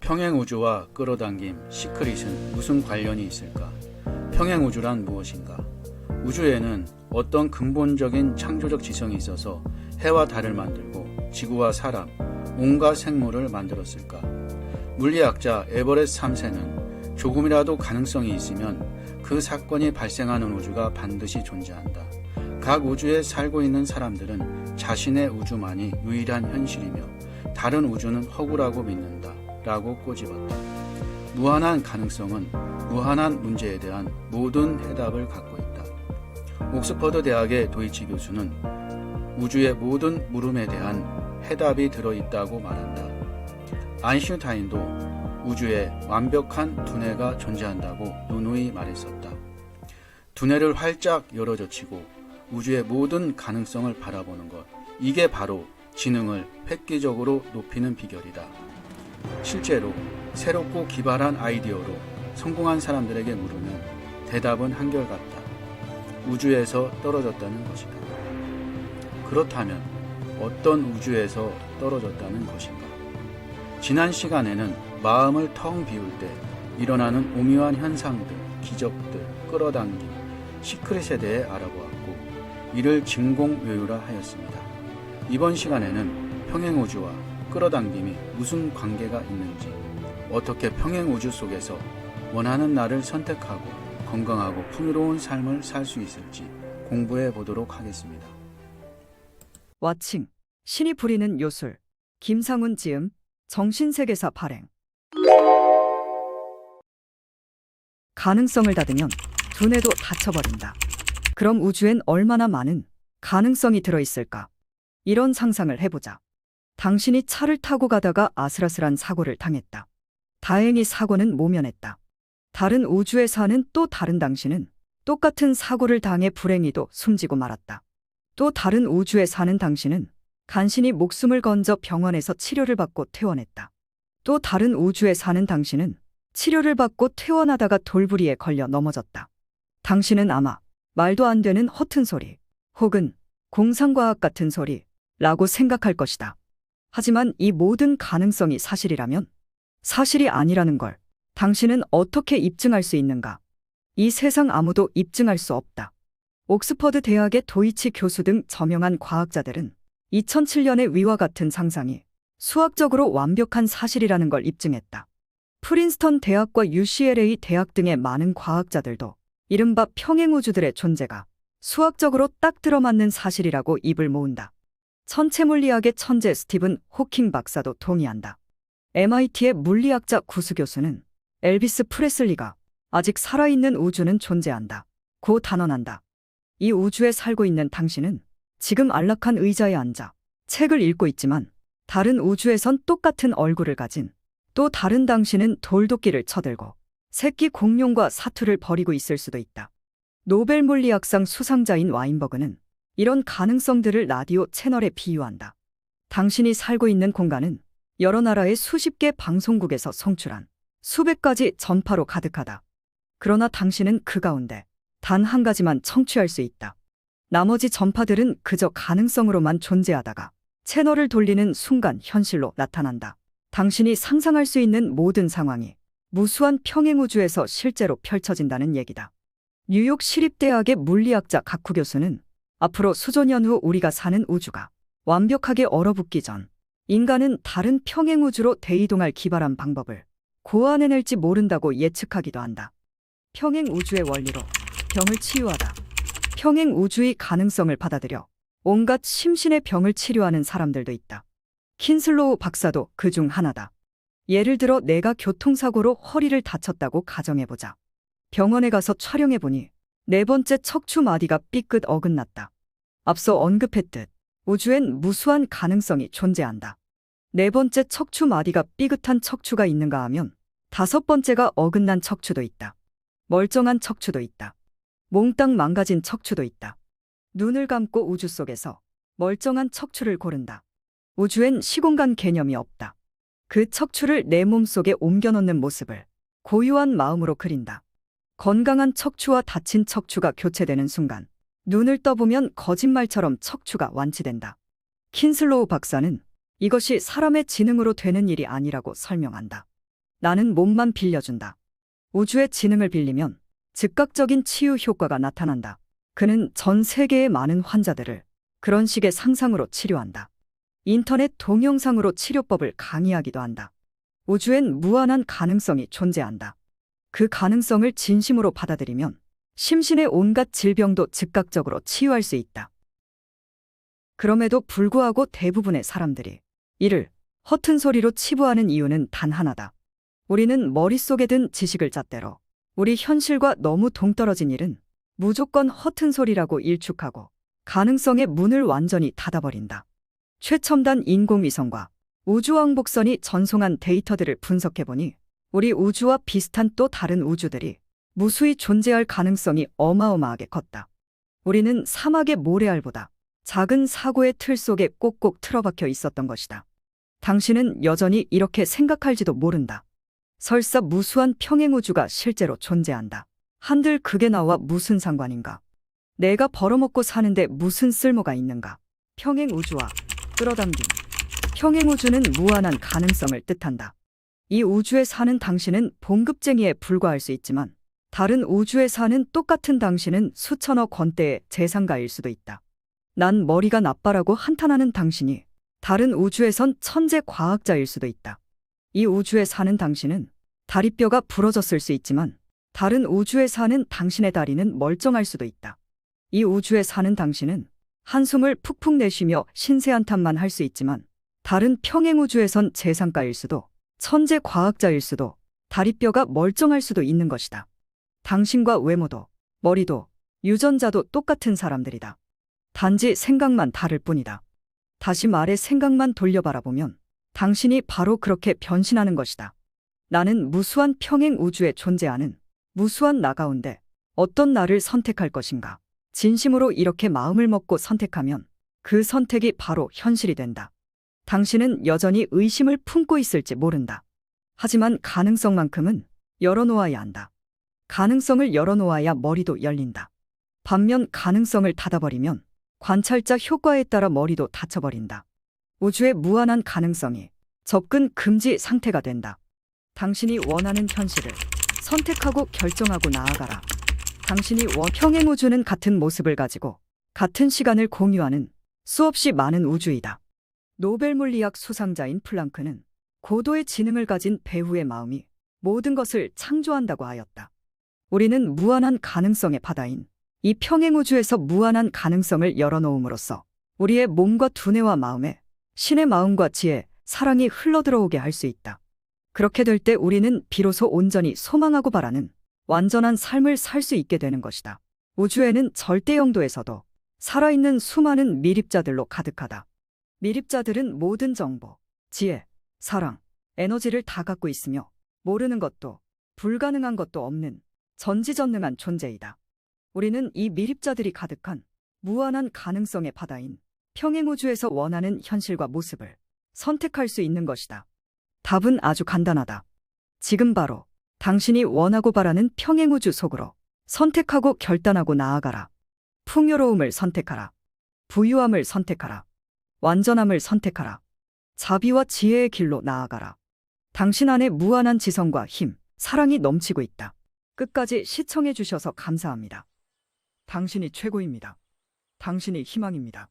평행우주와 끌어당김, 시크릿은 무슨 관련이 있을까? 평행우주란 무엇인가? 우주에는 어떤 근본적인 창조적 지성이 있어서 해와 달을 만들고 지구와 사람, 온갖 생물을 만들었을까? 물리학자 에버렛 3세는 조금이라도 가능성이 있으면 그 사건이 발생하는 우주가 반드시 존재한다. 각 우주에 살고 있는 사람들은 자신의 우주만이 유일한 현실이며 다른 우주는 허구라고 믿는다 라고 꼬집었다. 무한한 가능성은 무한한 문제에 대한 모든 해답을 갖고 있다. 옥스퍼드 대학의 도이치 교수는 우주의 모든 물음에 대한 해답이 들어있다고 말한다. 아인슈타인도 우주에 완벽한 두뇌가 존재한다고 누누이 말했었다. 두뇌를 활짝 열어젖히고 우주의 모든 가능성을 바라보는 것, 이게 바로 지능을 획기적으로 높이는 비결이다. 실제로 새롭고 기발한 아이디어로 성공한 사람들에게 물으면 대답은 한결같다. 우주에서 떨어졌다는 것이다. 그렇다면 어떤 우주에서 떨어졌다는 것인가? 지난 시간에는 마음을 텅 비울 때 일어나는 오묘한 현상들, 기적들, 끌어당김, 시크릿에 대해 알아보았고 이를 진공묘유라 하였습니다. 이번 시간에는 평행우주와 끌어당김이 무슨 관계가 있는지, 어떻게 평행우주 속에서 원하는 나를 선택하고 건강하고 풍요로운 삶을 살 수 있을지 공부해 보도록 하겠습니다. 와칭, 신이 부리는 요술, 김상훈 지음, 정신세계사 발행. 가능성을 닫으면 두뇌도 닫혀버린다. 그럼 우주엔 얼마나 많은 가능성이 들어있을까? 이런 상상을 해보자. 당신이 차를 타고 가다가 아슬아슬한 사고를 당했다. 다행히 사고는 모면했다. 다른 우주에 사는 또 다른 당신은 똑같은 사고를 당해 불행히도 숨지고 말았다. 또 다른 우주에 사는 당신은 간신히 목숨을 건져 병원에서 치료를 받고 퇴원했다. 또 다른 우주에 사는 당신은 치료를 받고 퇴원하다가 돌부리에 걸려 넘어졌다. 당신은 아마 말도 안 되는 허튼 소리 혹은 공상과학 같은 소리라고 생각할 것이다. 하지만 이 모든 가능성이 사실이라면 사실이 아니라는 걸 당신은 어떻게 입증할 수 있는가? 이 세상 아무도 입증할 수 없다. 옥스퍼드 대학의 도이치 교수 등 저명한 과학자들은 2007년에 위와 같은 상상이 수학적으로 완벽한 사실이라는 걸 입증했다. 프린스턴 대학과 UCLA 대학 등의 많은 과학자들도 이른바 평행우주들의 존재가 수학적으로 딱 들어맞는 사실이라고 입을 모은다. 천체물리학의 천재 스티븐 호킹 박사도 동의한다. MIT의 물리학자 구수 교수는 엘비스 프레슬리가 아직 살아있는 우주는 존재한다 고 단언한다. 이 우주에 살고 있는 당신은 지금 안락한 의자에 앉아 책을 읽고 있지만 다른 우주에선 똑같은 얼굴을 가진 또 다른 당신은 돌도끼를 쳐들고 새끼 공룡과 사투를 벌이고 있을 수도 있다. 노벨 물리학상 수상자인 와인버그는 이런 가능성들을 라디오 채널에 비유한다. 당신이 살고 있는 공간은 여러 나라의 수십 개 방송국에서 송출한 수백 가지 전파로 가득하다. 그러나 당신은 그 가운데 단 한 가지만 청취할 수 있다. 나머지 전파들은 그저 가능성으로만 존재하다가 채널을 돌리는 순간 현실로 나타난다. 당신이 상상할 수 있는 모든 상황이 무수한 평행우주에서 실제로 펼쳐진다는 얘기다. 뉴욕 시립대학의 물리학자 가쿠 교수는 앞으로 수조년 후 우리가 사는 우주가 완벽하게 얼어붙기 전 인간은 다른 평행우주로 대이동할 기발한 방법을 고안해낼지 모른다고 예측하기도 한다. 평행우주의 원리로 병을 치유하다. 평행우주의 가능성을 받아들여 온갖 심신의 병을 치료하는 사람들도 있다. 킨슬로우 박사도 그 중 하나다. 예를 들어 내가 교통사고로 허리를 다쳤다고 가정해보자. 병원에 가서 촬영해보니 네 번째 척추 마디가 삐끗 어긋났다. 앞서 언급했듯 우주엔 무수한 가능성이 존재한다. 네 번째 척추 마디가 삐끗한 척추가 있는가 하면 다섯 번째가 어긋난 척추도 있다. 멀쩡한 척추도 있다. 몽땅 망가진 척추도 있다. 눈을 감고 우주 속에서 멀쩡한 척추를 고른다. 우주엔 시공간 개념이 없다. 그 척추를 내 몸속에 옮겨놓는 모습을 고유한 마음으로 그린다. 건강한 척추와 다친 척추가 교체되는 순간 눈을 떠보면 거짓말처럼 척추가 완치된다. 킨슬로우 박사는 이것이 사람의 지능으로 되는 일이 아니라고 설명한다. 나는 몸만 빌려준다. 우주의 지능을 빌리면 즉각적인 치유 효과가 나타난다. 그는 전 세계의 많은 환자들을 그런 식의 상상으로 치료한다. 인터넷 동영상으로 치료법을 강의하기도 한다. 우주엔 무한한 가능성이 존재한다. 그 가능성을 진심으로 받아들이면 심신의 온갖 질병도 즉각적으로 치유할 수 있다. 그럼에도 불구하고 대부분의 사람들이 이를 허튼 소리로 치부하는 이유는 단 하나다. 우리는 머릿속에 든 지식을 잣대로 우리 현실과 너무 동떨어진 일은 무조건 허튼 소리라고 일축하고 가능성의 문을 완전히 닫아버린다. 최첨단 인공위성과 우주왕복선이 전송한 데이터들을 분석해보니 우리 우주와 비슷한 또 다른 우주들이 무수히 존재할 가능성이 어마어마하게 컸다. 우리는 사막의 모래알보다 작은 사고의 틀 속에 꼭꼭 틀어박혀 있었던 것이다. 당신은 여전히 이렇게 생각할지도 모른다. 설사 무수한 평행우주가 실제로 존재한다. 한들 그게 나와 무슨 상관인가? 내가 벌어먹고 사는데 무슨 쓸모가 있는가? 평행우주와 끌어당김. 평행우주는 무한한 가능성을 뜻한다. 이 우주에 사는 당신은 봉급쟁이에 불과할 수 있지만 다른 우주에 사는 똑같은 당신은 수천억 원대의 재산가일 수도 있다. 난 머리가 나빠라고 한탄하는 당신이 다른 우주에선 천재 과학자일 수도 있다. 이 우주에 사는 당신은 다리뼈가 부러졌을 수 있지만 다른 우주에 사는 당신의 다리는 멀쩡할 수도 있다. 이 우주에 사는 당신은 한숨을 푹푹 내쉬며 신세한탄만 할 수 있지만 다른 평행우주에선 재상가일 수도 천재 과학자일 수도 다리뼈가 멀쩡할 수도 있는 것이다. 당신과 외모도 머리도 유전자도 똑같은 사람들이다. 단지 생각만 다를 뿐이다. 다시 말해 생각만 돌려바라보면 당신이 바로 그렇게 변신하는 것이다. 나는 무수한 평행우주에 존재하는 무수한 나 가운데 어떤 나를 선택할 것인가? 진심으로 이렇게 마음을 먹고 선택하면 그 선택이 바로 현실이 된다. 당신은 여전히 의심을 품고 있을지 모른다. 하지만 가능성만큼은 열어놓아야 한다. 가능성을 열어놓아야 머리도 열린다. 반면 가능성을 닫아버리면 관찰자 효과에 따라 머리도 닫혀버린다. 우주의 무한한 가능성이 접근 금지 상태가 된다. 당신이 원하는 현실을 선택하고 결정하고 나아가라. 당신이 평행우주는 같은 모습을 가지고 같은 시간을 공유하는 수없이 많은 우주이다. 노벨 물리학 수상자인 플랑크는 고도의 지능을 가진 배우의 마음이 모든 것을 창조한다고 하였다. 우리는 무한한 가능성의 바다인 이 평행우주에서 무한한 가능성을 열어놓음으로써 우리의 몸과 두뇌와 마음에 신의 마음과 지혜, 사랑이 흘러들어오게 할 수 있다. 그렇게 될 때 우리는 비로소 온전히 소망하고 바라는 완전한 삶을 살 수 있게 되는 것이다. 우주에는 절대 영도에서도 살아있는 수많은 미립자들로 가득하다. 미립자들은 모든 정보, 지혜, 사랑, 에너지를 다 갖고 있으며 모르는 것도 불가능한 것도 없는 전지전능한 존재이다. 우리는 이 미립자들이 가득한 무한한 가능성의 바다인 평행우주에서 원하는 현실과 모습을 선택할 수 있는 것이다. 답은 아주 간단하다. 지금 바로 당신이 원하고 바라는 평행우주 속으로 선택하고 결단하고 나아가라. 풍요로움을 선택하라. 부유함을 선택하라. 완전함을 선택하라. 자비와 지혜의 길로 나아가라. 당신 안에 무한한 지성과 힘, 사랑이 넘치고 있다. 끝까지 시청해 주셔서 감사합니다. 당신이 최고입니다. 당신이 희망입니다.